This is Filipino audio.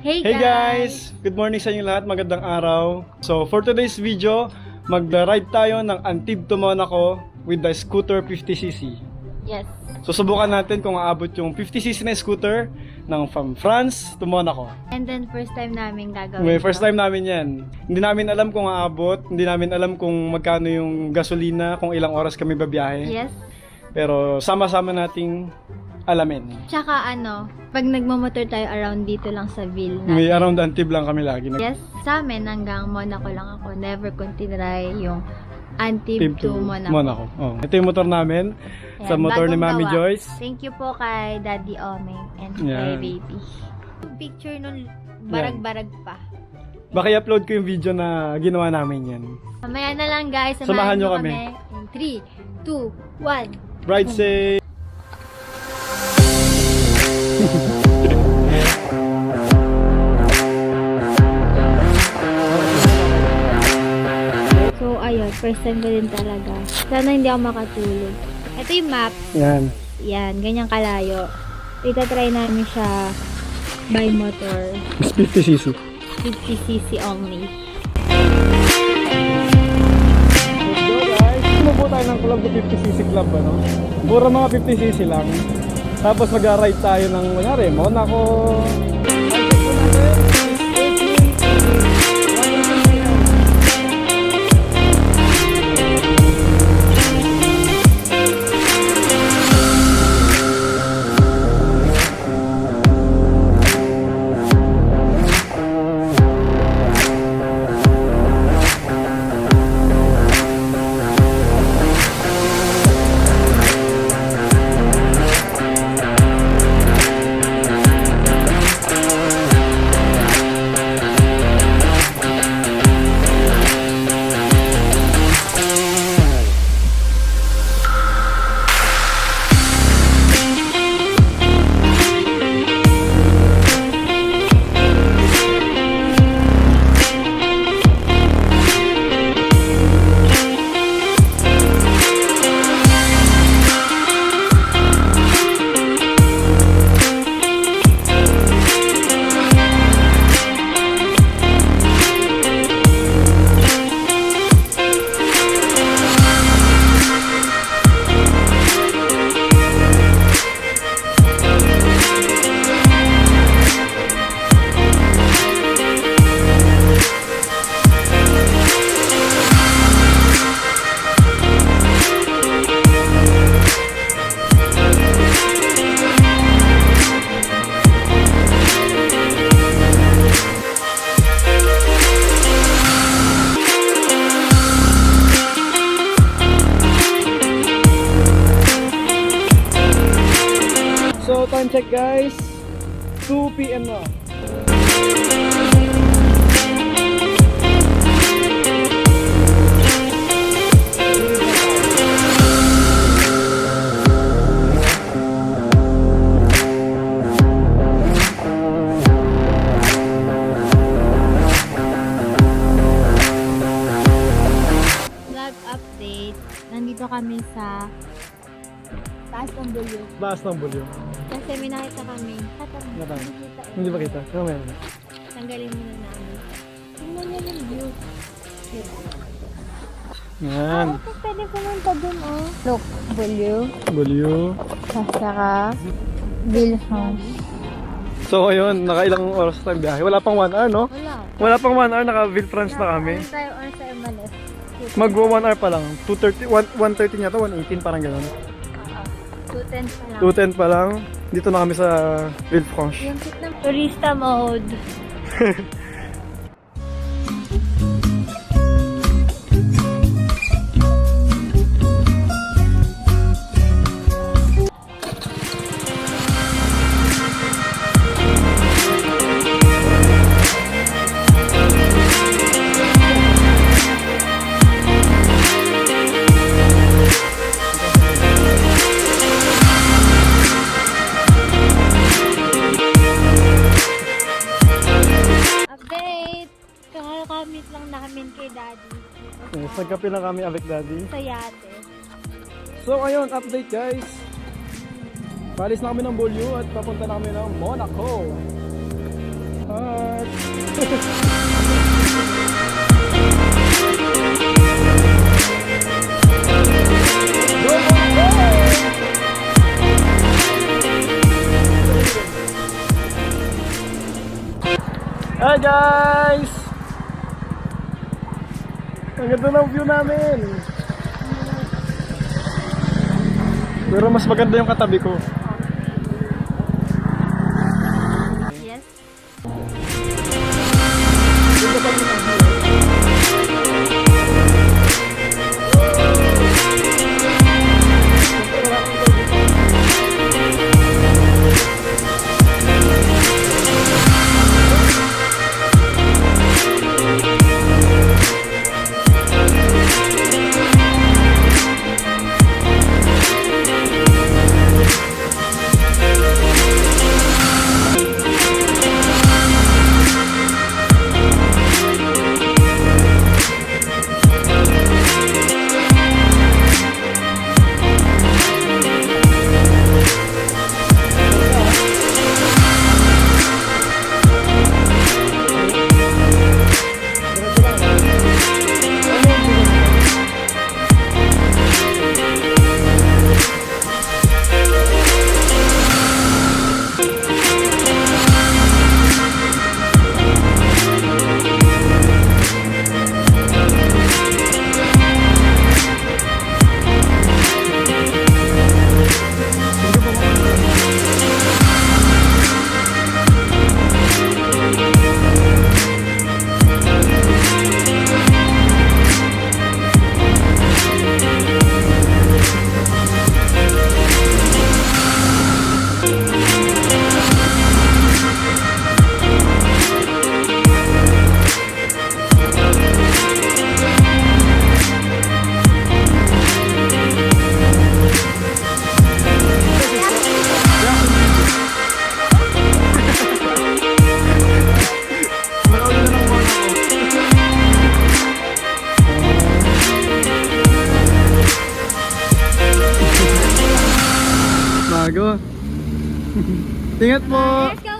Hey guys! Good morning sa inyo lahat, magandang araw. So for today's video, mag-ride tayo ng Antibes to Monaco with the scooter 50cc. Yes. Susubukan natin kung aabot yung 50cc na scooter from France to Monaco. And then first time namin gagawin. First time namin yan. Hindi namin alam kung aabot, hindi namin alam kung magkano yung gasolina, kung ilang oras kami babiyahe. Yes. Pero sama-sama nating alamin. Tsaka pag nagmamotor tayo around dito lang sa Ville May natin. around Antibes lang kami lagi. Yes, sa amin hanggang Monaco lang ako. Never ko tinry yung Antibes to Monaco. Oh. Ito yung motor namin. Ayan, Sa motor ni bagong Mami gawa. Joyce. Thank you po kay Daddy Omeng and Yan. kay Baby. Picture nun, barag-barag pa. Baka i-upload ko yung video na ginawa namin yan. Mamaya na lang guys, Samahan nyo kami. In 3, 2, 1. Bride say... So ayun, first time ko din talaga. Sana hindi ako makatulog. Ito yung map. Yan. Yan, ganyang kalayo. Itatry namin siya by motor. Mas 50cc. 50cc only. Let's go guys. Sumubo tayo ng club na 50cc club, ano? Puro mga 50cc lang. Tapos mag-ride tayo ng, kunyari, Monaco. So time check guys, 2 PM na. Vlog update. Nandito kami sa taas ng bulyo. Baas ng bulyo. Kasi may nakita kami. Katang, Natang. nakita eh. Hindi ba kita? Kamaya na. Tanggalin muna namin. Tingnan niyo yung view. Yan. Ito pwede pumunta dun Look, bulyo. Bulyo. Saka Villefranche. So ayun, nakailang oras tayo biyahe. Wala pang 1 hour, no? Wala. Wala pang 1 hour, naka-Villefranche na kami. Ano tayo or sa MLS? Magwa 1 hour pa lang. 2:30, 1:30 yata, 1:18 parang gano'n. 2:10 pa lang. 2:10 pa lang. Dito na kami sa Villefranche. Yung kit ng turista mode. Yes, nagkape lang kami avec daddy. Sa yate. So ayun, update guys. Palis na kami ng Beaulieu at papunta na kami ng Monaco. Hi! Hi guys! Ang ganda ng view namin. Pero mas maganda yung katabi ko. Yes. Bago. Ingat po. Let's go!